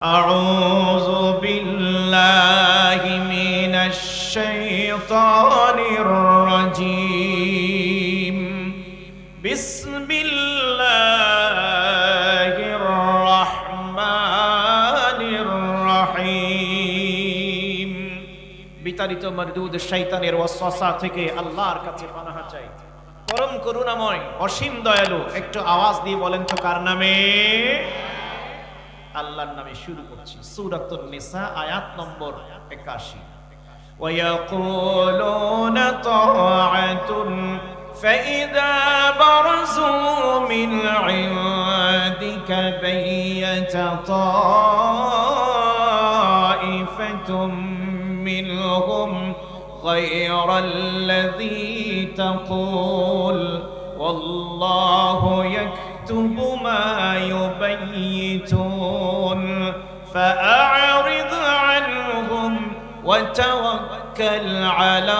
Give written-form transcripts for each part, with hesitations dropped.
أعوذ بالله من الشيطان الرجيم بسم الله الرحمن الرحيم বিতাড়িত মরদুদ শয়তানের ওয়াসওয়াসা থেকে আল্লাহর কাছে পানাহ চাই। পরম করুণাময় অসীম দয়ালু। একটু আওয়াজ দিয়ে বলেন তো কার নামে? আল্লাহর নামে শুরু করছি। সূরাতুন নিসা আয়াত নম্বর 81। ওয়ায়াকুলুনা তাআতুন ফাইযা বারযু মিন ইনদিকা বাyyata তাইফাতুম মিনহুম গায়রাল্লাযী তাকুল ওয়াল্লাহু ইয়াকতুবু মা يبيتون فأعرض عنهم وتوكل على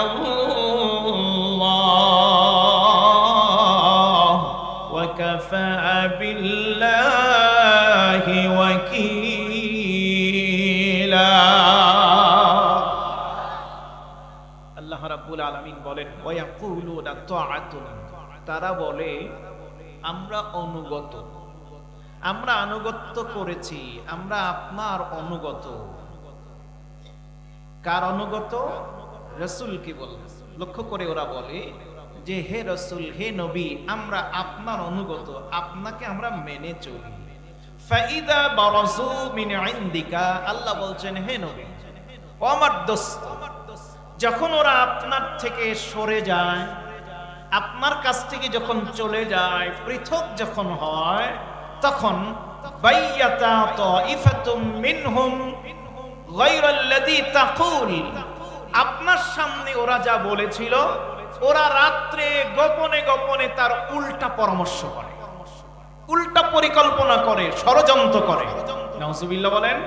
الله وكفى بالله وكيلا আল্লাহ রাব্বুল আলামিন বলেন ওয়ায়াকুলুনা তাআতুন, তারা বলে আমরা অনুগত, আমরা আনুগত্য করেছি, আমরা আপনার অনুগত। কার অনুগত? রাসূলকে বলে। লক্ষ্য করে ওরা বলে যে হে রাসূল, হে নবী, আমরা আপনার অনুগত, আপনাকে আমরা মেনে চলি। ফাইদা বারাজু মিন ইনদিকা, আল্লাহ বলছেন হে নবী ও আমার দোস্ত, যখন ওরা আপনার থেকে সরে যায়, আপনার কাছ থেকে যখন চলে যায়, পৃথক যখন হয়, তখন বাইয়াতা তাইফাতুম মিনহুম গায়রাল্লাযী তাকুল, আপনার সামনে ওরা যা বলেছিল, ওরা রাত্রে গোপনে গোপনে তার উল্টা পরামর্শ করে, উল্টা পরিকল্পনা করে, ষড়যন্ত্র করে। নাউজুবিল্লাহ বলেন।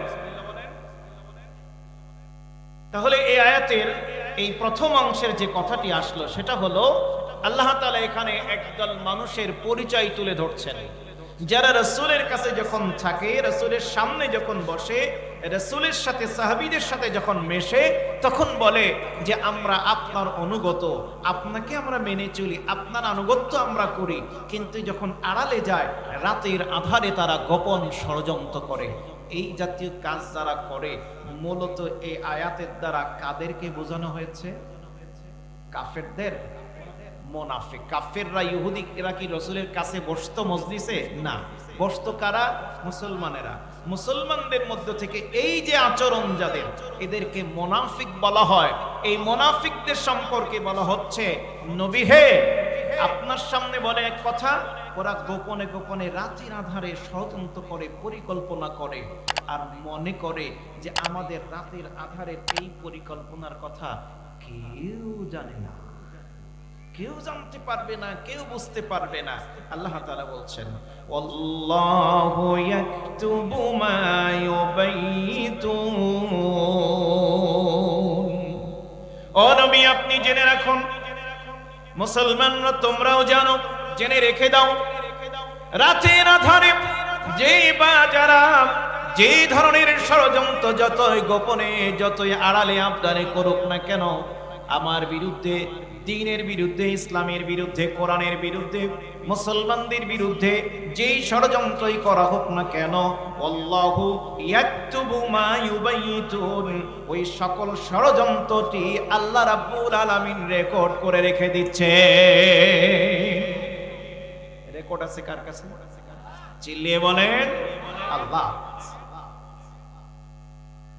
তাহলে এই আয়াতের এই প্রথম অংশের যে কথাটি আসলো সেটা হলো আল্লাহ তাআলা এখানে একদল মানুষের পরিচয় তুলে ধরছেন, যারা রাসূলের কাছে যখন থাকে, রাসূলের সামনে যখন বসে, রাসূলের সাথে সাহাবীদের সাথে যখন মেশে, তখন বলে যে আমরা আপনার অনুগত, আপনাকে আমরা মেনে চলি, আপনার আনুগত্য আমরা করি। কিন্তু যখন আড়ালে যায়, রাতের আধারে তারা গোপন ষড়যন্ত্র করে। এই জাতীয় কাজ যারা করে, মূলত এই আয়াতের দ্বারা কাদেরকে বোঝানো হয়েছে? কাফেরদের, মুনাফিক। কাফেররা, ইহুদিরা কি রাসূলের কাছে বসতো মজলিসে? না, বসতো কারা? মুসলমানেরা। মুসলমানদের মধ্য থেকে এই যে আচরণ যাদের, এদেরকে মুনাফিক বলা হয়। এই মুনাফিকদের সম্পর্কে বলা হচ্ছে নবী হে, আপনার সামনে বলে এক কথা, ওরা গোপনে গোপনে রাতের আধারে ষড়যন্ত্র করে, পরিকল্পনা করে, আর মনে করে যে আমাদের রাতের আধারের এই পরিকল্পনার কথা কেউ জানে না, কেউ জানতে পারবে না, কেউ বুঝতে পারবে না। আল্লাহ তাআলা বলছেন আল্লাহু ইয়াকতুবু মা ইউবাইতুন। ও নবী, আপনি জেনে রাখুন, মুসলমানরা তোমরাও জানো, জেনে রেখে দাও, রাতের আধারে যেই বা যারা যে ধরনের ষড়যন্ত্র যতই গোপনে যতই আড়ালে আপনারে করুক না কেন, আমার বিরুদ্ধে, দ্বীনের বিরুদ্ধে, ইসলামের বিরুদ্ধে, কোরআনের বিরুদ্ধে, মুসলমানদের বিরুদ্ধে যেই ষড়যন্ত্রই করা হোক না কেন, আল্লাহু ইয়াকতুবু মা ইউবাইতুন, ওই সকল ষড়যন্ত্রটি আল্লাহ রাব্বুল আলামিন রেকর্ড করে রেখে দিচ্ছে। রেকর্ড আছে কার কাছে? চিল্লিয়ে বলেন আল্লাহ।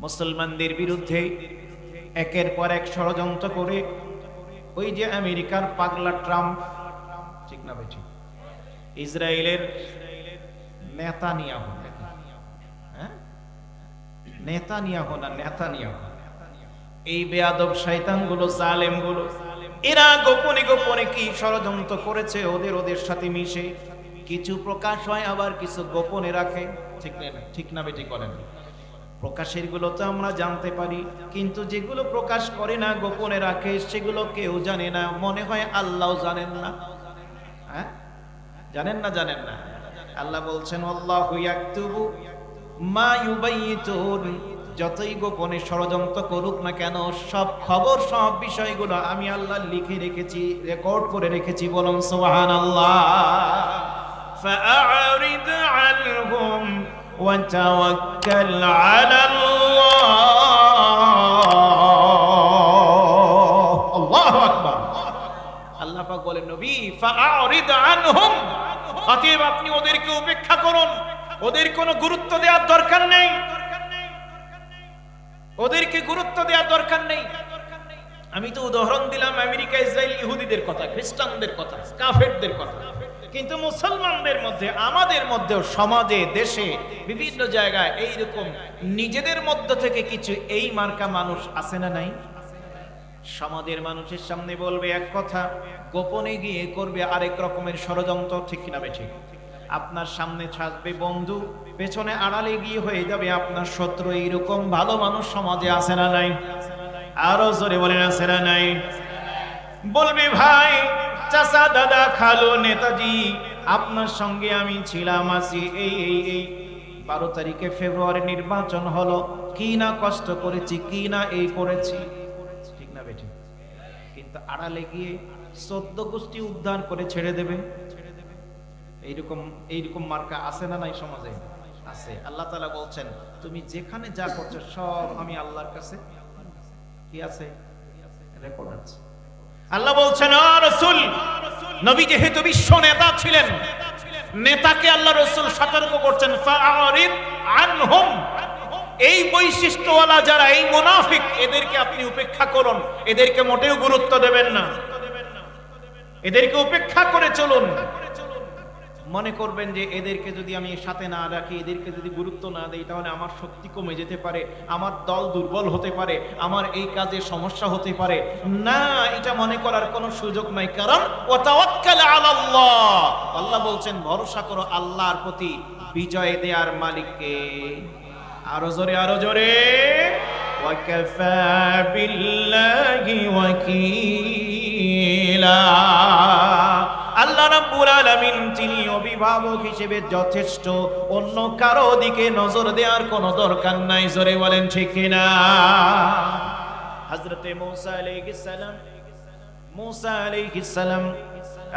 মুসলমানদের বিরুদ্ধে একের পর এক ষড়যন্ত্র করে, ওই যে আমেরিকার পাগলা ট্রাম্প, ঠিক না ভাই? ঠিক। ইসরায়েলের নেতানিয়াহু, নেতানিয়াহু না নেতানিয়াহু, এই বেয়াদব শয়তানগুলো, জালেমগুলো, এরা গোপনে গোপনে কি ষড়যন্ত্র করেছে, ওদের সাথে মিশে কিছু প্রকাশ হয়, আবার কিছু গোপনে রাখে, ঠিক না? ঠিক না বেটি? করেন। প্রকাশের গুলো তো আমরা জানতে পারি, কিন্তু যেগুলো প্রকাশ করে না, গোপনে রাখে, সেগুলো কেউ জানে না। মনে হয় আল্লাহও জানেন না। জানেন না? আল্লাহ বলছেন আল্লাহু ইয়াকতুবু মা ইউবাইতুন, যতই গোপনে ষড়যন্ত্র করুক না কেন, সব খবর সব বিষয়গুলো আমি আল্লাহ লিখে রেখেছি, রেকর্ড করে রেখেছি। বলুন সুবহানাল্লাহ। فأعرض عنهم وتوكل على الله। আল্লাহু আকবার। আল্লাহ পাক বলেন, নবী فأعرض عنهم, অতএব আপনি ওদেরকে উপেক্ষা করুন, ওদের কোনো গুরুত্ব দেওয়ার দরকার নেই, ওদেরকে গুরুত্ব দেওয়ার দরকার নেই। আমি তো উদাহরণ দিলাম আমেরিকা, ইসরায়েল, ইহুদিদের কথা, খ্রিস্টানদের কথা, কাফেরদের কথা, কিন্তু মুসলমানদের মধ্যে, আমাদের মধ্যেও, সমাজে, দেশে, বিভিন্ন জায়গায় এইরকম নিজেদের মধ্য থেকে কিছু এই মার্কা মানুষ আছে না নাই? সমাজের মানুষের সামনে বলবে এক কথা, গোপনে গিয়ে করবে আরেক রকমের ষড়যন্ত্র। ঠিক কিনা বেঠিক? আপনার সামনে থাকবে বন্ধু, পেছনে আড়ালে গিয়ে হয়ে যাবে আপনার শত্রু। এইরকম ভালো মানুষ সমাজে আছে না নাই? আরো জোরে বলেন, আছে না নাই? বলবে ভাই, চাচা, দাদা, খালু, নেতাজি, আপনার সঙ্গে আমি ছিলাম, আছি, এই 12 তারিখে ফেব্রুয়ারি নির্বাচন হলো, কি না কষ্ট করেছি, কি না এই করেছি। ঠিক না বেঠিক? কিন্তু আড়ালে গিয়ে 14 গোষ্ঠী উদ্ধার করে ছেড়ে দেবে। এইরকম মার্কা আছে না নাই সমাজে? আছে। আল্লাহ তাআলা বলছেন, তুমি যেখানে যা করছো সব আমি আল্লাহর কাছে কি আছে? রেকর্ড আছে। আল্লাহ বলছেন, ও রাসূল, নবী যেহেতু বিশ্ব নেতা ছিলেন, নেতাকে আল্লাহ রাসূল সতর্ক করছেন, ফাআরিদ আনহুম, এই বৈশিষ্ট্যওয়ালা যারা, এই মুনাফিক, এদেরকে আপনি উপেক্ষা করুন, এদেরকে মোটেও গুরুত্ব দেবেন না, এদেরকে উপেক্ষা করে চলুন। মনে করবেন যে এদেরকে যদি আমি সাথে না রাখি, এদেরকে যদি গুরুত্ব না দেই, তাহলে আমার শক্তি কমে যেতে পারে, আমার দল দুর্বল হতে পারে, আমার এই কাজে সমস্যা হতে পারে। না, এটা মনে করার কোনো সুযোগ নাই। কারণ ওয়াতাওয়াক্কাল আলাল্লাহ, আল্লাহ বলছেন ভরসা করো আল্লাহর প্রতি, বিজয় দেয়ার মালিককে। আরো জোরে, আরো জোরে, ওয়াকাফা বিল্লাহি ওয়াকিলা। আল্লাহ রাব্বুল আলামিন তিনি অভিভাবক হিসেবে যথেষ্ট, অন্য কারো দিকে নজর দেওয়ার কোনো দরকার নাই। জোরে বলেন ঠিক কিনা? হযরতে মুসা আলাইহিস সালাম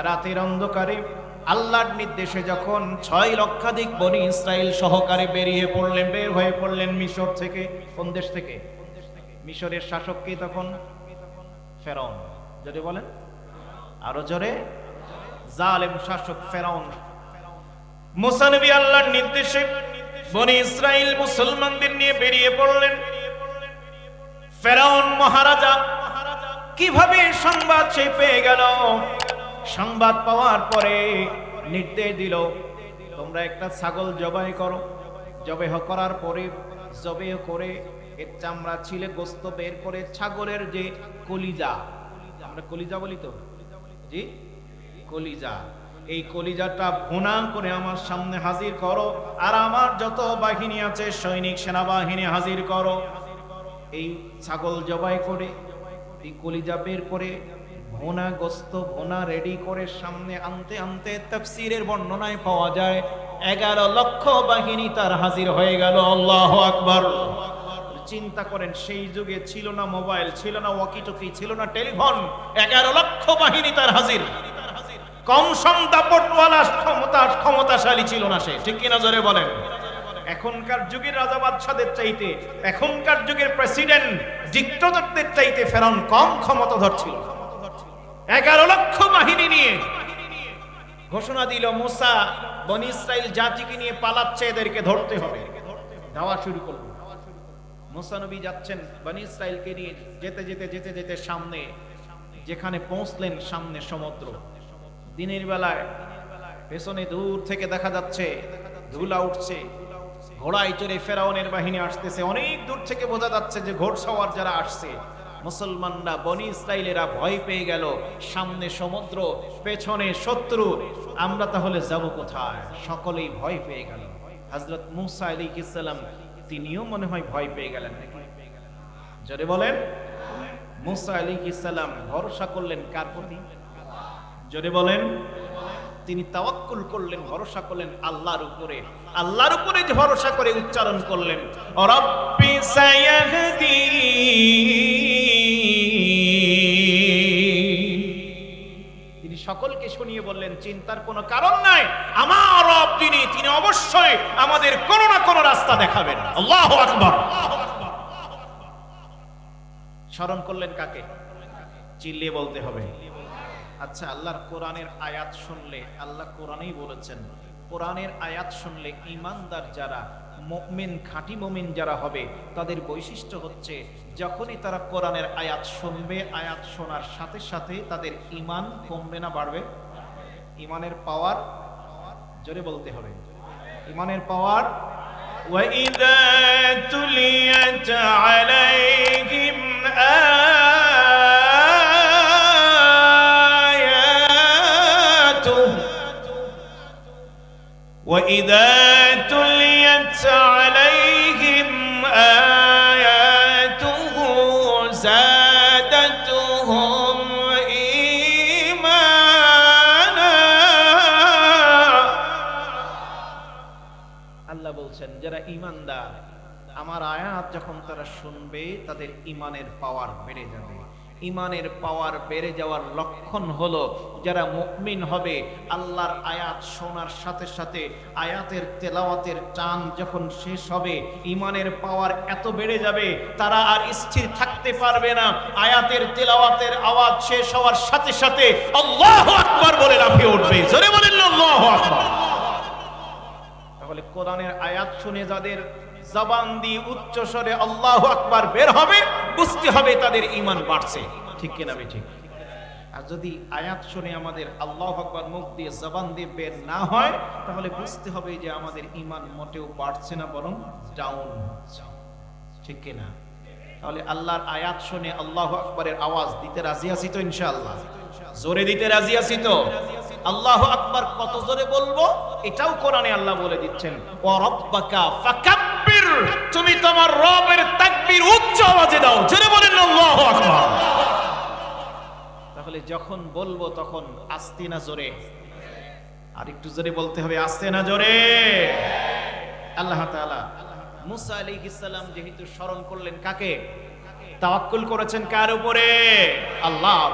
রাতের অন্ধকারে আল্লাহর নির্দেশে যখন 6 লক্ষাধিক বনি ইসরাইল সহকারে বের হয়ে পড়লেন মিশর থেকে। কোন দেশ থেকে? মিশরের শাসক কে তখন? ফেরাউন। যদি বলেন আরো জোরে, জালেম শাসক ফেরাউন। মুসা নবী আল্লাহর নির্দেশে বনি ইসরাইল মুসলমানদের নিয়ে বেরিয়ে পড়লেন। ফেরাউন মহারাজা কিভাবে সংবাদ সে পেয়ে গেল? সংবাদ পাওয়ার পরে নির্দেশ দিল, তোমরা একটা ছাগল জবাই করো। জবাই করার পরে, জবাই করে এর চামড়া ছিলে গোস্ত বের করে, ছাগলের যে কলিজা, আমরা কলিজা বলি তো, জি, কলিজা, এই কলিজাটা ভুনা করে আমার সামনে হাজির করো, আর আমার যত বাহিনী আছে, সৈনিক, সেনাবাহিনী হাজির করো। এই ছাগল জবাই করে, এই কলিজা বের করে, ভুনা গোস্ত ভুনা রেডি করে সামনে আনতে আনতে তাফসীরের বর্ণনায় পাওয়া যায় 11 লক্ষ বাহিনী তার হাজির হয়ে গেল। আল্লাহু আকবার। চিন্তা করেন, সেই যুগে ছিল না মোবাইল, ছিল না ওয়াকিটকি, ছিল না টেলিফোন, 11 লক্ষ বাহিনী তার হাজির। কম সম দাপটওয়ালা ক্ষমতাশালী ছিল না সে। ঠিক কিনা জোরে বলেন? এখনকার যুগের রাজা বাদশাদের চাইতে, এখনকার যুগের প্রেসিডেন্ট ডিক্টেটরদের চাইতে ফেরাউন কম ক্ষমতাধর ছিল। 11 লক্ষ বাহিনী নিয়ে ঘোষণা দিল, মুসা বনি ইসরাইল জাতিকে নিয়ে পালাচ্ছে, এদেরকে ধরতে হবে। ধাওয়া শুরু করল। মুসা নবী যাচ্ছেন বনি ইসরাইলকে নিয়ে, যেতে যেতে যেতে যেতে সামনে যেখানে পৌঁছলেন, সামনে সমুদ্র। দিনের বেলায় পেছনে দূর থেকে দেখা যাচ্ছে ধুলা উঠছে, ঘোড়ায় চড়ে ফেরাউনের বাহিনী আসতেছে। অনেক দূর থেকে বোঝা যাচ্ছে যে ঘোড়সওয়ার যারা আসছে। মুসলমানরা, বনি ইসরাইলেরা ভয় পেয়ে গেল। সামনে সমুদ্র, পেছনে শত্রু, আমরা তাহলে যাব কোথায়? সকলেই ভয় পেয়ে গেল। হযরত মুসা আলাইহিস সালাম তিনিও মনে হয় ভয় পেয়ে গেলেন নাকি? জোরে বলেন। মুসা আলাইহিস সালাম ভরসা করলেন কার প্রতি? জোরে বলেন। তিনি তাওয়াক্কুল করলেন, ভরসা করলেন আল্লাহর উপরে। আল্লাহর উপরে যে ভরসা করে উচ্চারণ করলেন রব্বি সায়াহদিন, তিনি সকলকে শুনিয়ে বললেন চিন্তার কোনো কারণ নাই, আমার রব তিনি অবশ্যই আমাদের কোনো না কোনো রাস্তা দেখাবেন। আল্লাহু আকবার। স্মরণ করলেন কাকে? চিল্লিয়ে বলতে হবে। আচ্ছা, আল্লাহর কোরআনের আয়াত শুনলে, আল্লাহ কোরআনেই বলেছেন কোরআনের আয়াত শুনলে ঈমানদার যারা, মুমিন, খাঁটি মুমিন যারা হবে, তাদের বৈশিষ্ট্য হচ্ছে যখনই তারা কোরআনের আয়াত শুনবে, আয়াত শোনার সাথে সাথে তাদের ঈমান কমবে না বাড়বে? ঈমানের পাওয়ার, জোরে বলতে হবে, ঈমানের পাওয়ার। وَإِذَا تُلِيَتْ عَلَيْهِمْ آيَاتُهُ وَإِذَا تُلِيَتْ عَلَيْهِمْ آيَاتُهُ زَادَتْهُمْ إِيمَانًا। আল্লাহ বলছেন যারা ঈমানদার, আমার আয়াত যখন তারা শুনবে তাদের ঈমানের পাওয়ার বেড়ে যাবে। ঈমানের পাওয়ার বেড়ে যাওয়ার লক্ষণ হলো যারা মুমিন হবে, আল্লাহর আয়াত শোনার সাথে সাথে আয়াতের তেলাওয়াতের টান যখন শেষ হবে, ঈমানের পাওয়ার এত বেড়ে যাবে তারা আর স্থির থাকতে পারবে না। আয়াতের তেলাওয়াতের আওয়াজ শেষ হওয়ার সাথে সাথে আল্লাহু আকবার বলে লাফিয়ে উঠবে। জোরে বলেন আল্লাহু আকবার। তাহলে কোরআনের আয়াত শুনে যাদের জবান দিয়ে উচ্চ স্বরে আল্লাহু আকবার বের হবে, বুঝতে হবে তাদের ঈমান বাড়ছে। ঠিক কিনা ঠিক? আর যদি আয়াত শুনে আমাদের আল্লাহু আকবার মুখ দিয়ে জবান দিয়ে বের না হয়, তাহলে বুঝতে হবে যে আমাদের ঈমান মোটেও বাড়ছে না, বরং ডাউন হচ্ছে। ঠিক কিনা? তাহলে আল্লাহর আয়াত শুনে আল্লাহু আকবারের আওয়াজ দিতে রাজি আছি তো ইনশাআল্লাহ? জোরে দিতে রাজি আছি তো? আল্লাহু আকবার কত জোরে বলবো এটাও কোরআনে আল্লাহ বলে দিচ্ছেন, ওয়া রাব্বাকা ফাকাব্বির, তুমি তোমার রবের তাকবীর উচ্চ আওয়াজে দাও। জোরে বলেন আল্লাহু আকবার। তাহলে যখন বলবো তখন আস্তে না জোরে? আর একটু জোরে বলতে হবে, আস্তে না জোরে? আল্লাহ তাআলা মুসা আলাইহিস সালাম যেহেতু স্মরণ করলেন কাকে? তাওয়াক্কুল করেছেন কার উপরে? আল্লাহর।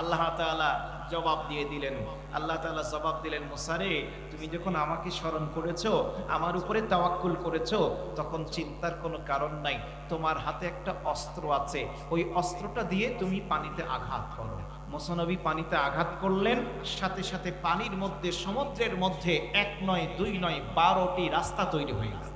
আল্লাহ তাআলা জবাব দিয়ে দিলেন। আল্লাহ তাআলা জবাব দিলেন, মুসা রে, তুমি যখন আমাকে স্মরণ করেছো, আমার উপরে তাওয়াক্কুল করেছো, তখন চিন্তার কোনো কারণ নাই। তোমার হাতে একটা অস্ত্র আছে, ওই অস্ত্রটা দিয়ে তুমি পানিতে আঘাত করো। মুসা নবী পানিতে আঘাত করলেন, সাথে সাথে পানির মধ্যে, সমুদ্রের মধ্যে 1 নয় 2 নয় 12টি রাস্তা তৈরি হয়ে গেল।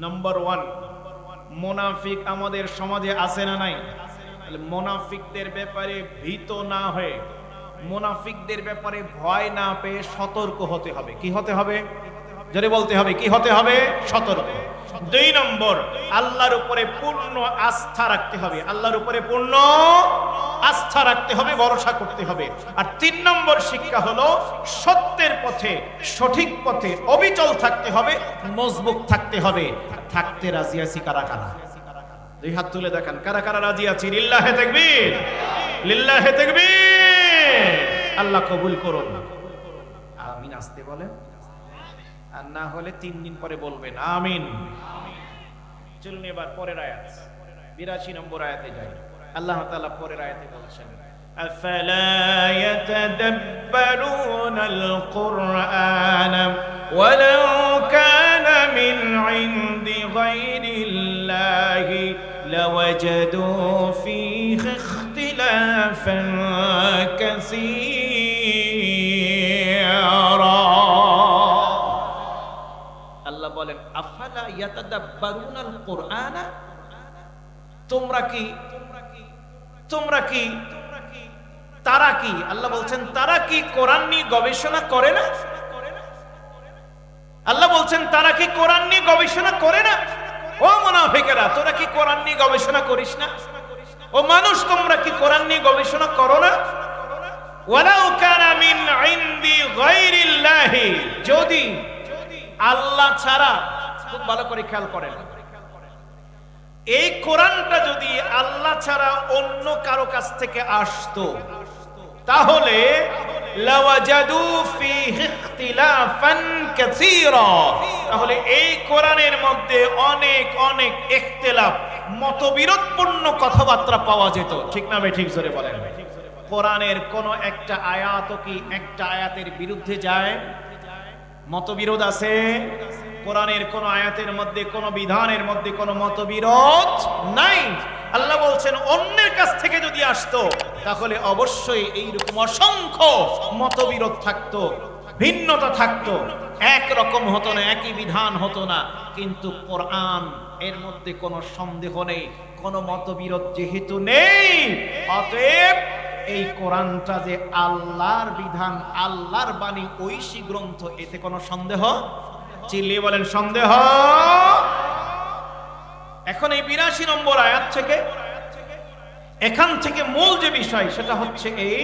নাম্বার 1, মুনাফিক আমাদের সমাজে আছে না নাই? মুনাফিকদের ব্যাপারে ভীত না হয়ে, মুনাফিকদের ব্যাপারে ভয় না পেয়ে সতর্ক হতে হবে। কি হতে হবে? জোরে বলতে হবে, কি হতে হবে? সতর্ক। 2 নম্বর, আল্লাহর উপরে পূর্ণ আস্থা রাখতে হবে। আল্লাহর উপরে পূর্ণ আস্থা রাখতে হবে, ভরসা করতে হবে। আর 3 নম্বর শিক্ষা হলো সত্যের পথে, সঠিক পথে অবিচল থাকতে হবে, মজবুত থাকতে হবে। থাকতে রাজি আছি কারা কারা? 2 হাত তুলে দেখান, কারা কারা রাজি আছি? লিল্লাহে তাকবীর, লিল্লাহে তাকবীর। আল্লাহ কবুল করুন। আমিন আসতে বলেন, আর না হলে 3 দিন পরে বলবেন আমিন। চলুন এবার পরের আয়াত, 82 নম্বর আয়াতে যাই। আল্লাহ তাআলা পরের আয়াতে বলছেন, আফালা ইয়াতাদাব্বারুনাল কুরআন ওয়ালাউ কানা মিন ইনদি গায়রিল্লাহি লাওয়াজাদু ফীহি ইখতিলাফান কাসীরা। আল্লাহ বলেন, আফালা ইয়াতাদাব্বারুনাল কুরআন, তোমরা কি তারা কি, আল্লাহ বলছেন তারা কি কোরআন নিয়ে গবেষণা করে না? আল্লাহ বলছেন তারা কি কোরআন নিয়ে গবেষণা করে না? ও মুনাফিকেরা, তোরা কি কোরআন নিয়ে গবেষণা করিস না? ও মানুষ, তোমরা কি কোরআন নিয়ে গবেষণা করো না? ওয়ালাউ কানা মিন ইনদি গায়রিল্লাহি, যদি আল্লাহ ছাড়া, খুব ভালো করে খেয়াল করেন, এই কোরআনটা যদি আল্লাহ ছাড়া অন্য কারো কাছ থেকে আসতো, তাহলে লাওয়াজাদু ফীহি ইখতিলাফান কাসীরা, তাহলে এই কোরআনের মধ্যে অনেক অনেক ইখতিলাফ, মতবিরোধপূর্ণ কথাবার্তা পাওয়া যেত। ঠিক না ভাই? ঠিক জোরে বলেন। কোরআনের কোন একটা আয়াতও কি একটা আয়াতের বিরুদ্ধে যায়? মতবিরোধ আছে? কোরআনের কোন আয়াতের মধ্যে, কোন বিধানের মধ্যে কোন মতবিরোধ নাই। আল্লাহ বলছেন অন্যের কাছ থেকে যদি আসতো, তাহলে অবশ্যই এইরকম অসংখ্য মতবিরোধ থাকতো, ভিন্নতা থাকতো, একরকম হতো না, একই বিধান হতো না। কিন্তু কোরআন, এর মধ্যে কোনো সন্দেহ নেই, কোনো মতবিরোধ যেহেতু নেই, অতএব এই কোরআনটা যে আল্লাহর বিধান, আল্লাহর বাণী, ঐশী গ্রন্থ, এতে কোনো সন্দেহ, চিল্লিয়ে বলেন সন্দেহ। এখন এই 82 নম্বর আয়াত থেকে, এখান থেকে মূল যে বিষয় সেটা হচ্ছে এই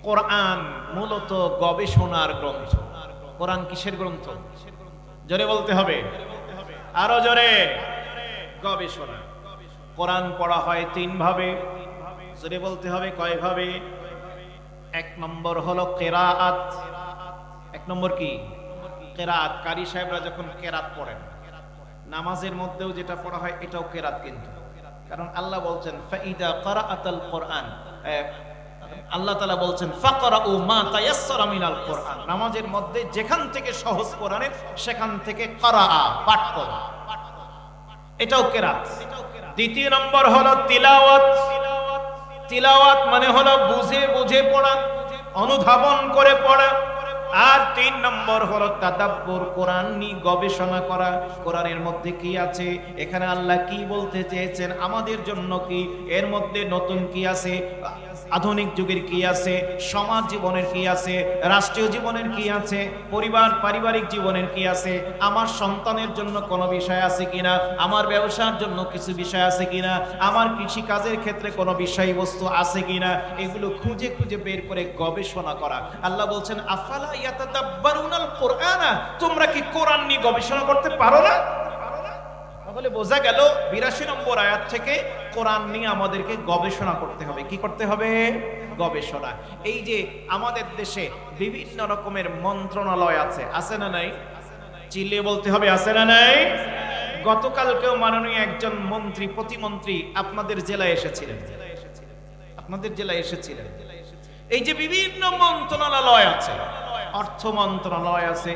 কোরআন মূলত গবেষণার গ্রন্থ। কোরআন কিসের গ্রন্থ? জোরে বলতে হবে, আরো জোরে। গবেষণা। কোরআন পড়া হয় 3 ভাবে। জোরে বলতে হবে, কয় ভাবে? 1 নম্বর হলো কিরাআত। 1 নম্বর কি? কিরাআত। কারি সাহেবরা যখন কিরাত পড়েন, নামাজের মধ্যেও যেটা পড়া হয় এটাও কিরাত কিন্তু। কারণ আল্লাহ বলছেন ফাইদা ক্রাআতাল কোরআন, আল্লাহ তাআলা বলছেন ফাকরাউ মা তায়াসসারা মিনাল কোরআন, নামাজের মধ্যে যেখান থেকে সহজ কোরআনের সেখান থেকে কিরাআ, পাঠ করো, এটাও কিরাত। 2 নম্বর হলো তিলাওয়াত। তিলাওয়াত মানে হলো বুঝে বুঝে পড়া, অনুধাবন করে পড়া। আর 3 নম্বর হলো তাদাব্বুর, কোরআন নিয়ে গবেষণা করা। কোরআনের মধ্যে কি আছে, এখানে আল্লাহ কি বলতে চেয়েছেন, আমাদের জন্য কি, এর মধ্যে নতুন কি আছে, আধুনিক যুগের কি আছে, সমাজ জীবনের কি আছে, রাষ্ট্রীয় জীবনের কি আছে, পরিবার পারিবারিক জীবনের কি আছে, আমার সন্তানের জন্য কোনো বিষয় আছে কিনা, আমার ব্যবসার জন্য কিছু বিষয় আছে কিনা, আমার কৃষি কাজের ক্ষেত্রে কোনো বিষয়বস্তু আছে কিনা, এগুলো খুঁজে খুঁজে বের করে গবেষণা করা। আল্লাহ বলছেন আফালা ইয়াতাদাব্বারুনাল কোরআন, তোমরা কি কোরআন নিয়ে গবেষণা করতে পারো না? তাহলে বোঝা গেল 82 নম্বর আয়াত থেকে কোরআন নিয়ে আমাদেরকে গবেষণা করতে হবে। কি করতে হবে? গবেষণা। এই যে আমাদের দেশে বিভিন্ন রকমের মন্ত্রণালয় আছে, আছে না নাই? চিল্লিয়ে বলতে হবে, আছে না নাই? গতকালকেও মাননীয় একজন মন্ত্রী, প্রতিমন্ত্রী আপনাদের জেলায় এসেছিলেন, আপনাদের জেলায় এসেছিলেন। এই যে বিভিন্ন মন্ত্রণালয় আছে, অর্থ মন্ত্রণালয় আছে,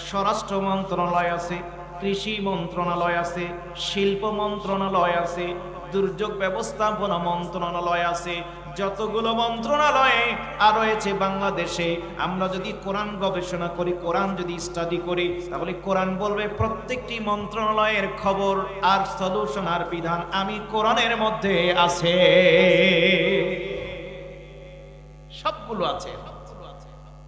স্বরাষ্ট্র মন্ত্রণালয় আছে, কৃষি মন্ত্রণালয় আছে, শিল্প মন্ত্রণালয় আছে, দুর্যোগ ব্যবস্থাপনা মন্ত্রণালয় আছে, যতগুলো মন্ত্রণালয়ে আর রয়েছে বাংলাদেশে, আমরা যদি কোরআন গবেষণা করি, কোরআন যদি স্টাডি করি, তাহলে কোরআন বলবে প্রত্যেকটি মন্ত্রণালয়ের খবর আর সলিউশন আর বিধান আমি কোরআনের মধ্যে আছে, সবগুলো আছে।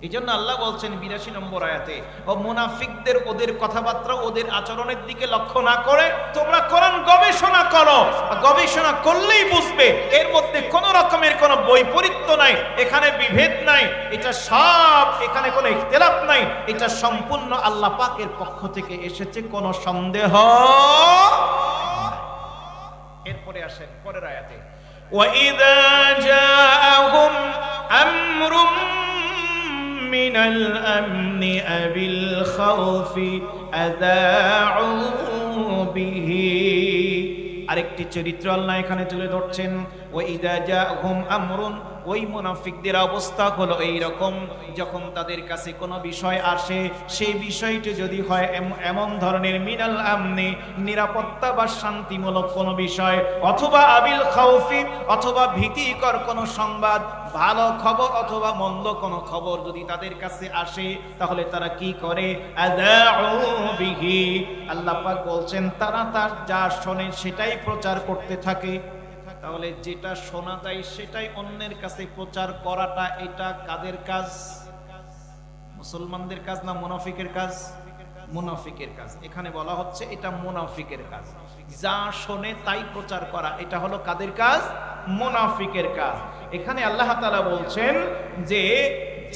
এই জন্য আল্লাহ বলছেন 82 নম্বর আয়াতে, ও মুনাফিকদের ওদের কথাবার্তা ওদের আচরণের দিকে লক্ষ্য না করে তোমরা কোরআন গবেষণা করো, গবেষণা করলেই বুঝবে এর মধ্যে কোন রকমের কোন বৈপরীত্য নাই, এখানে বিভেদ নাই, এটা সব, এখানে কোনো ইখতিলাফ নাই, এটা সম্পূর্ণ আল্লাহ পাকের পক্ষ থেকে এসেছে, কোনো সন্দেহ। এরপরে আসেন পরের আয়াতে, ওয়াইদা জাআহুম আমরুম من الأمن أو الخوف أذاعوا به। আরেকটি চরিত্র আল্লাহ এখানে তুলে ধরছেন, ওয়াইদা জাআহুম আমরুন, ওই মুনাফিকদের অবস্থা হলো এই রকম, যখন তাদের কাছে কোনো বিষয় আসে, সেই বিষয়টি যদি হয় এমন ধরনের মিনাল আমনি, নিরাপত্তা বা শান্তিমূলক কোনো বিষয়, অথবা আবিল খাউফি, অথবা ভীতিকর কোনো সংবাদ, ভালো খবর অথবা মন্দ কোনো খবর যদি তাদের কাছে আসে, তাহলে তারা কি করে? আযাউ বিহি, আল্লাহ পাক বলছেন তারা তার যা শোনে সেটাই প্রচার করতে থাকে। তাহলে যেটা শোনা যায় সেটাই অন্যের কাছে প্রচার করাটা, এটা কাদের কাজ? মুসলমানদের কাজ না মুনাফিকের কাজ? মুনাফিকের কাজ। এখানে বলা হচ্ছে এটা মুনাফিকের কাজ, যা শোনে তাই প্রচার করা, এটা হলো কাদের কাজ? মুনাফিকের কাজ। এখানে আল্লাহ তাআলা বলছেন যে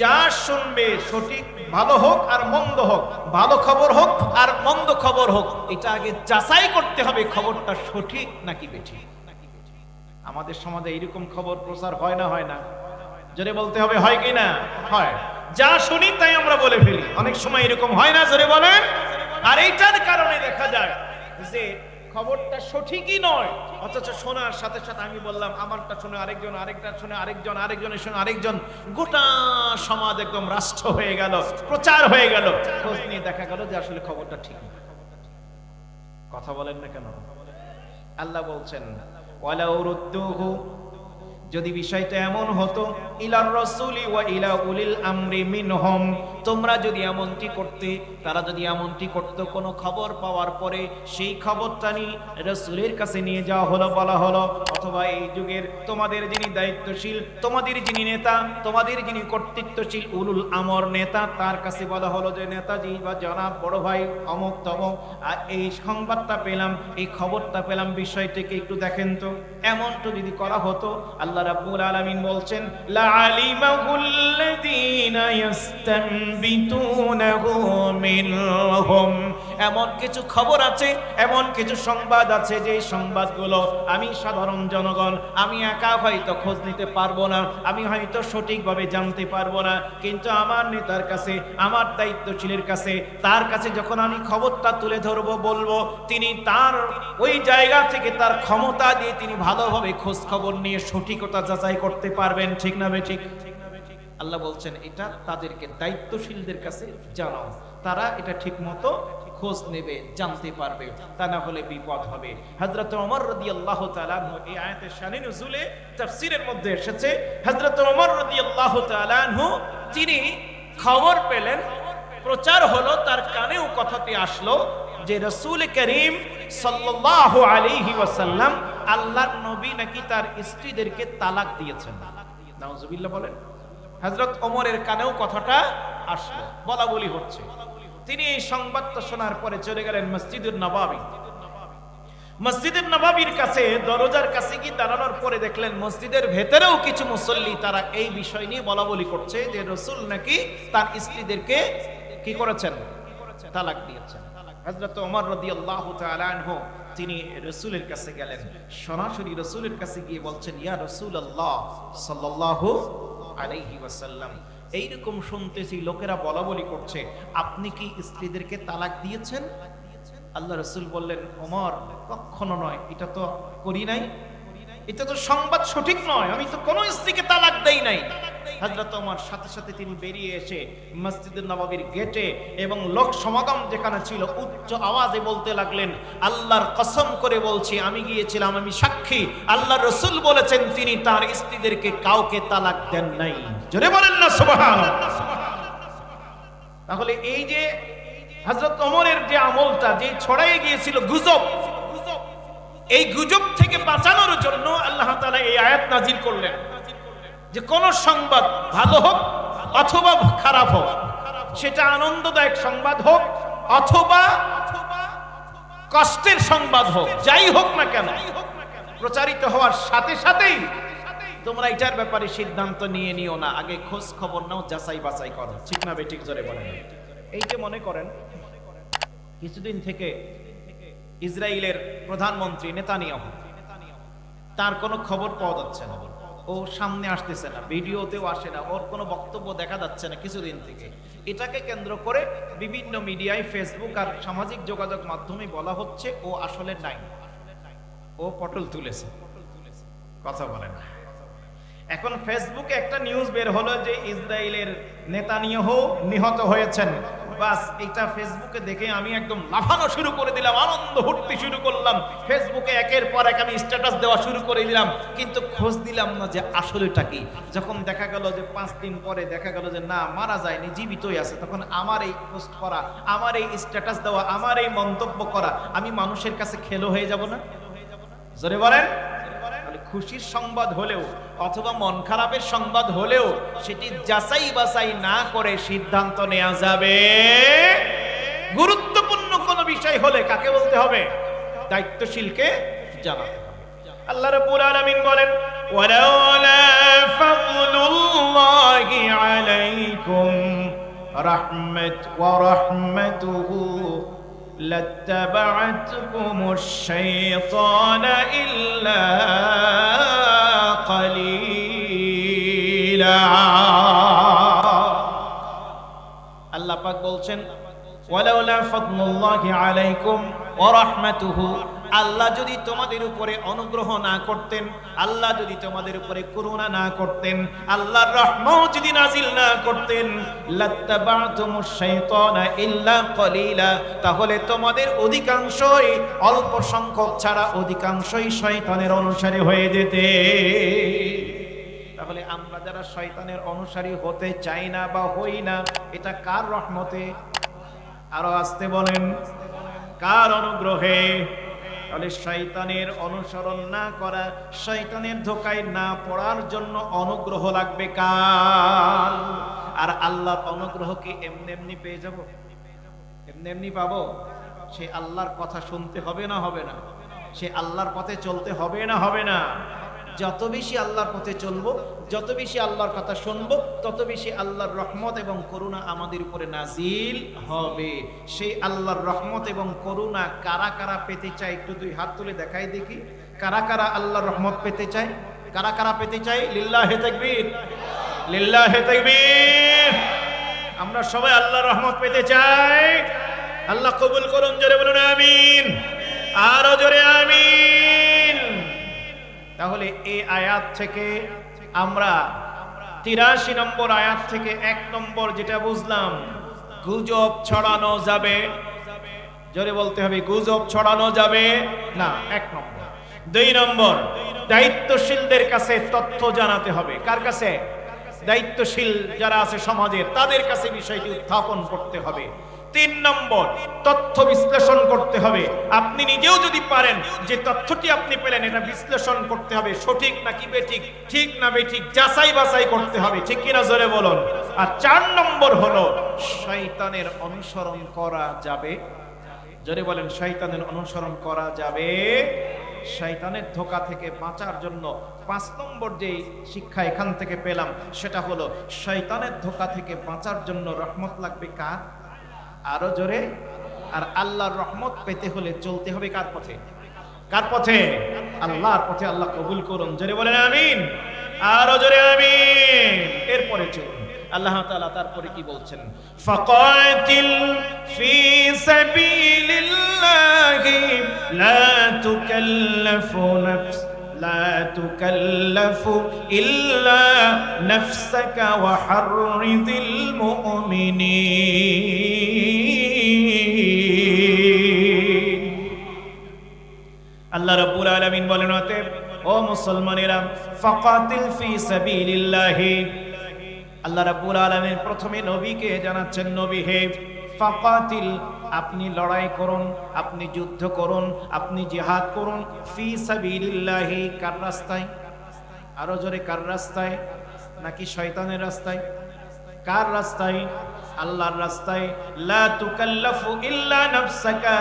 যা শুনবে, সঠিক ভালো হোক আর মন্দ হোক, ভালো খবর হোক আর মন্দ খবর হোক, এটা আগে যাচাই করতে হবে খবরটা সঠিক নাকি বেঠিক। আমাদের সমাজে এরকম খবর প্রচার হয় না? হয় না? জোরে বলতে হবে, হয় কি না? হয়। যা শুনি তাই আমরা বলে ফেলি, অনেক সময় এরকম হয় না? জোরে বলেন। আর এইটার কারণে দেখা যায় যে খবরটা সঠিকই নয়, অথচ শোনার সাথে সাথে আমি বললাম আমারটা শুনে আরেকজন, আরেকটা শুনে আরেকজন, আরেকজনের শুনে আরেকজন, গোটা সমাজ একদম রাষ্ট্র হয়ে গেল, প্রচার হয়ে গেল, খোঁজ নিয়ে দেখা গেল যে আসলে খবরটা ঠিক না। কথা বলেন না কেন? আল্লাহ বলছেন ওয়ালাউ রুদ্দুহু, যদি বিষয়টা এমন হতো, ইলার রাসূলি ওয়া ইলা উলিল আমরি মিনহুম, তোমরা যদি এমনটি করতে, তারা যদি এমনটি করত, কোনো খবর পাওয়ার পরে সেই খবরটা নিয়ে রাসূলের কাছে নিয়ে যাওয়া হলো, বলা হলো, অথবা এই যুগের তোমাদের যিনি দায়িত্বশীল, তোমাদের যিনি নেতা, তোমাদের যিনি কর্তৃত্বশীল উলুল আমর নেতা, তার কাছে বলা হলো যে নেতাজি বা জনাব বড় ভাই অমুক তমুক, আর এই সংবাদটা পেলাম, এই খবরটা পেলাম, বিষয়টাকে একটু দেখেন তো, এমনটা যদি করা হতো, আল্লাহ রাব্বুল আলামিন বলছেন লাআলিমাহুল্লাযীনা ইস্তানবিতুনাহু মিনহুম, এমন কিছু খবর আছে, এমন কিছু সংবাদ আছে, যে সংবাদগুলো আমি সাধারণ জনগণ, আমি একা হয়তো খোঁজ নিতে পারবো না, আমি হয়তো সঠিকভাবে জানতে পারবো না, কিন্তু আমার নেতার কাছে, আমার দায়িত্বশীলের কাছে, তার কাছে যখন আমি খবরটা তুলে ধরবো, বলবো, তিনি তার ওই জায়গা থেকে তার ক্ষমতা দিয়ে তিনি ভালোভাবে খোঁজ খবর নিয়ে সঠিকতা যাচাই করতে পারবেন। ঠিক না বেঠিক? আল্লাহ বলছেন এটা তাদেরকে, দায়িত্বশীলদের কাছে জানাও, তারা এটা ঠিক মতো খোঁজ নেবে, জানতে পারবে, তা না হলে বিপদ হবে। হযরত ওমর রাদিয়াল্লাহু তাআলা আনহু, এই আয়াতের শানে নুজুলে তাফসীরের মধ্যে এসেছে, হযরত ওমর রাদিয়াল্লাহু তাআলা আনহু তিনি খবর পেলেন, প্রচার হলো, তার কানেও কথাটি আসলো যে রাসূল করিম সাল্লাল্লাহু আলাইহি ওয়াসাল্লাম, আল্লাহর নবী নাকি তার স্ত্রীদেরকে তালাক দিয়েছেন। নাউজুবিল্লাহ বলেন। হযরত ওমরের কানেও কথাটা আসলো, বলা বলি হচ্ছে। তিনি এই সংবাদটা শোনার পরে চলে গেলেন মসজিদুন নববী। মসজিদুন নববীর কাছে, দরজার কাছে কি দাঁড়ানোর পরে দেখলেন মসজিদের ভেতরেও কিছু মুসল্লি তারা এই বিষয় নিয়ে বলা বলি করছে যে রাসূল নাকি তার স্ত্রীদেরকে কি করেছেন? তালাক দিয়েছেন। হযরত ওমর রাদিয়াল্লাহু তাআলা আনহু তিনি রাসূলের কাছে গেলেন, সরাসরি রাসূলের কাছে গিয়ে বলছেন, ইয়া রাসূলুল্লাহ সাল্লাল্লাহু আলাইহি ওয়াসাল্লাম, এইরকম শুনতেছি লোকেরা বলা বলি করছে, আপনি কি স্ত্রীদেরকে তালাক দিয়েছেন? আল্লাহ রাসূল বললেন, ওমর কখনো নয়, এটা তো করি নাই, এটা তো সংবাদ সঠিক নয়, আমি তো কোনো স্ত্রীকে তালাক দেই নাই। হযরত ওমর সাথে সাথে তিনি বেরিয়ে এসে মসজিদুন নববীর গেটে এবং লোক সমাগম যেখানে ছিল উচ্চ আওয়াজে বলতে লাগলেন, আল্লাহর কসম করে বলছি, আমি গিয়েছিলাম, আমি সাক্ষী, আল্লাহর রাসূল বলেছেন তিনি তার স্ত্রীদেরকে কাউকে তালাক দেন নাই। জোরে বলেন না সুবহানাল্লাহ। তাহলে এই যে হযরত ওমরের যে আমলটা যে ছড়াইয়ে গিয়েছিল গুজব, এই গুজব থেকে বাঁচানোর জন্য আল্লাহ তাআলা এই আয়াত নাজিল করলেন যে কোন সংবাদ ভালো হোক অথবা খারাপ হোক, সেটা আনন্দদায়ক সংবাদ হোক অথবা কষ্টের সংবাদ হোক, যাই হোক না কেন, প্রচারিত হওয়ার সাথে সাথেই তোমরা এটার ব্যাপারে সিদ্ধান্ত নিয়ে নিও না, আগে খোঁজ খবর নাও, যাচাই বাছাই করো। ঠিক না বেঠিক? জোরে বলেন। এই যে মনে করেন কিছুদিন থেকে ইসরায়েলের প্রধানমন্ত্রী নেতানিয়াহু, তার কোনো খবর পাওয়া যাচ্ছে না, ও সামনে আসতেছে না, ভিডিওতেও আসে না, ওর কোনো বক্তব্য দেখা যাচ্ছে না কিছুদিন থেকে। এটাকে কেন্দ্র করে বিভিন্ন মিডিয়ায়, ফেসবুক আর সামাজিক যোগাযোগ মাধ্যমে বলা হচ্ছে ও আসলে নাই, ও পটল তুলেছে। কথা বলে না। এখন ফেসবুকে একটা নিউজ বের হলো যে ইসরায়েলের নেতানিয়াহু নিহত হয়েছেন। বাস এটা ফেসবুকে দেখে আমি একদম লাফানো শুরু করে দিলাম, আনন্দ ফুর্তি শুরু করলাম, ফেসবুকে একের পর এক আমি স্ট্যাটাস দেওয়া শুরু করে দিলাম, কিন্তু খোঁজ দিলাম না যে আসলেটা কি। যখন দেখা গেল যে 5 দিন পরে দেখা গেল যে না, মারা যায়নি, জীবিতই আছে, তখন আমার এই পোস্ট করা, আমার এই স্ট্যাটাস দেওয়া, আমার এই মন্তব্য করা, আমি মানুষের কাছে খেলো হয়ে যাব না? জোরে বলেন। খুশির সংবাদ হলেও অথবা মন খারাপের সংবাদ হলেও সেটি যাচাই বাছাই না করে সিদ্ধান্ত নেওয়া যাবে। গুরুত্বপূর্ণ কোন বিষয় হলে কাকে বলতে হবে? দায়িত্বশীলকে জানাতে হবে। আল্লাহ রাব্বুল আলামিন বলেন, ওয়ালাউলা ফাদলুল্লাহি আলাইকুম রাহমাতুহু لاتبعتكم الشيطان إلا قليلا। আল্লাহ পাক বলছেন, ওয়ালাউলা ফাদলুল্লাহি আলাইকুম ওয়া রাহমাতুহু, আল্লাহ যদি তোমাদের উপরে অনুগ্রহ না করতেন, আল্লাহ যদি তোমাদের উপরে করুণা না করতেন, আল্লাহর রহমত যদি নাজিল না করতেন, লাত্তাবাতুমুশ শাইতানা ইল্লা কলিলা, তাহলে তোমাদের অধিকাংশই, অল্প সংখ্যক ছাড়া অধিকাংশই শয়তানের অনুসারী হয়ে যেতে। তাহলে আমরা যারা শয়তানের অনুসারী হতে চাই না বা হই না, এটা কার রহমতে? আরো আসতে বলেন, কার অনুগ্রহে? তাহলে শয়তানের অনুসরণ না করা, শয়তানের ধোঁকায় না পড়ার জন্য অনুগ্রহ লাগবে কার? আর আল্লাহর অনুগ্রহ কি এমনি এমনি পেয়ে যাব? এমনি এমনি পাবো? সে আল্লাহর কথা শুনতে হবে না হবে না? সে আল্লাহর পথে চলতে হবে না হবে না? যত বেশি আল্লাহর পথে চলবো, যত বেশি আল্লাহর কথা শুনবো, তত বেশি আল্লাহর রহমত এবং করুণা আমাদের উপরে নাজিল হবে। সেই আল্লাহর রহমত এবং করুণা কারা কারা পেতে চায় একটু দুই হাত তুলে দেখাই দেখি। কারা কারা আল্লাহর রহমত পেতে চায়? কারা কারা পেতে চাই? লিল্লাহে তাকবীর, লিল্লাহে তাকবীর। আমরা সবাই আল্লাহর রহমত পেতে চাই। আল্লাহ কবুল করুন, জোরে বলুন আমিন, আরো জোরে আমিন। তাহলে এই আয়াত থেকে আমরা 83 নম্বর আয়াত থেকে 1 নম্বর যেটা বুঝলাম, গুজব ছড়ানো যাবে। জোরে বলতে হবে, গুজব ছড়ানো যাবে না, 1 নম্বর। 2 নম্বর, দায়িত্বশীলদের কাছে তথ্য জানাতে হবে। কার কাছে? দায়িত্বশীল যারা আছে সমাজের, তাদের কাছে বিষয়টি উত্থাপন করতে হবে। 3 নম্বর, তথ্য বিশ্লেষণ করতে হবে। আপনি নিজেও যদি পারেন যে তথ্যটি আপনি পেলেন এটা বিশ্লেষণ করতে হবে, সঠিক নাকি বেঠিক, ঠিক না বেঠিক, যাচাই বাছাই করতে হবে। ঠিক কিনা জোরে বলুন। আর 4 নম্বর হলো শয়তানের অনুসরণ করা যাবে। জোরে বলেন, শয়তানের অনুসরণ করা যাবে। শয়তানের ধোঁকা থেকে বাঁচার জন্য 5 নম্বর যে শিক্ষা এখান থেকে পেলাম সেটা হলো, শয়তানের ধোঁকা থেকে বাঁচার জন্য রহমত লাগবে কার? আরো জোরে। আর আল্লাহর রহমত পেতে হলে চলতে হবে কার পথে? কার পথে? আল্লাহর পথে। আল্লাহ কবুল করুন, জোরে বলেন আমিন, আরো জোরে আমিন। এরপরে চলুন, আল্লাহ তাআলা তারপরে কি বলছেন? ফাকাতিল ফি সাবিলিল্লাহি লা তুকাল্লাফু নাফস লা তুকাল্লাফু ইল্লা নাফসাকা ওয়া হাররিদিল মুমিনিন। আল্লাহ রাব্বুল আলামিন বলেন, অতএব ও মুসলমানেরা, ফাকাতিল ফি সাবিলিল্লাহি, আল্লাহ রাব্বুল আলামিন প্রথমে নবীকে জানাচ্ছেন, নবী হে, ফাকাতিল, আপনি লড়াই করুন, আপনি যুদ্ধ করুন, আপনি জিহাদ করুন, ফি সাবিলিল্লাহি, কার রাস্তায়? আরো জোরে, কার রাস্তায়? নাকি শয়তানের রাস্তায়? কার রাস্তায়? আল্লাহর রাস্তায়। লা তুকাল্লাফু ইল্লা নাফসাকা,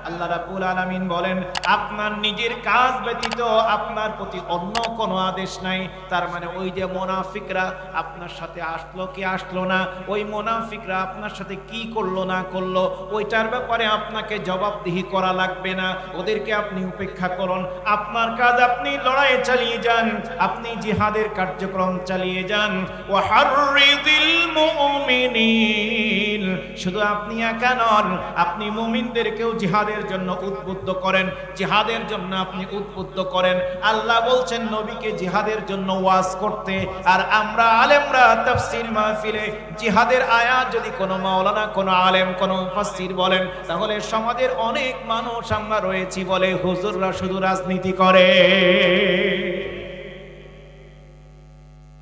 আল্লাহ রাব্বুল আলামিন বলেন, আপনার নিজের কাজ ব্যতীত আপনার প্রতি অন্য কোনো আদেশ নাই। তার মানে ওই যে মুনাফিকরা আপনার সাথে আসলো কি আসলো না, ওই মুনাফিকরা আপনার সাথে কি করলো না করলো, ওইটার ব্যাপারে আপনাকে জবাবদিহি করা লাগবে না, ওদেরকে আপনি উপেক্ষা করুন। আপনার কাজ, আপনি লড়াই চালিয়ে যান, আপনি জিহাদের কার্যক্রম চালিয়ে যান। ওয়া হাররিদিল মুমিনিন, শুধু আপনি একা নন, আপনি মুমিনদেরকেও জিহাদের জন্য উদ্বুদ্ধ করেন, জিহাদের জন্য আপনি উদ্বুদ্ধ করেন। আল্লাহ বলছেন নবীকে জিহাদের জন্য ওয়াজ করতে, আর আমরা আলেমরা তাফসীর মাহফিলে জিহাদের আয়াত যদি কোনো মাওলানা, কোনো আলেম, কোনো মুফাসসির বলেন, তাহলে সমাজের অনেক মানুষ আমরা রয়েছি বলে হুজুররা শুধু রাজনীতি করে।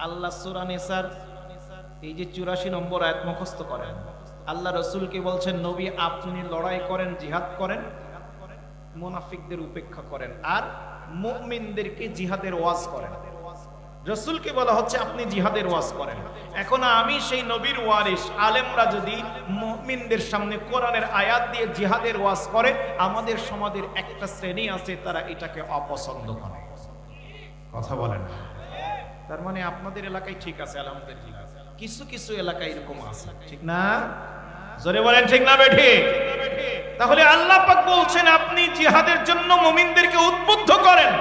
আল্লাহ সূরা নিসার এই যে 84 নম্বর আয়াত মুখস্থ করেন। আল্লাহ রাসূলকে বলছেন, নবী আপনি লড়াই করেন, জিহাদ করেন, মুনাফিকদের উপেক্ষা করেন, আর মুমিনদেরকে জিহাদের ওয়াজ করেন। রাসূলকে বলা হচ্ছে আপনি জিহাদের ওয়াজ করেন। এখন আমি সেই নবীর ওয়ারিস, আলেমরা যদি মুমিনদের সামনে কোরআনের আয়াত দিয়ে জিহাদের ওয়াজ করে, আমাদের সমাজের একটা শ্রেণী আছে তারা এটাকে অপছন্দ করে। কথা বলেন। তার মানে আপনাদের এলাকায় ঠিক আছে, আলহামদুলিল্লাহ, কিছু কিছু এলাকায় এরকম আছে, ঠিক না? জোরে বলেন, ঠিক না বেঠি? তাহলে আল্লাহ পাক বলছেন আপনি জিহাদের জন্য মুমিনদেরকে উদ্বুদ্ধ করেন।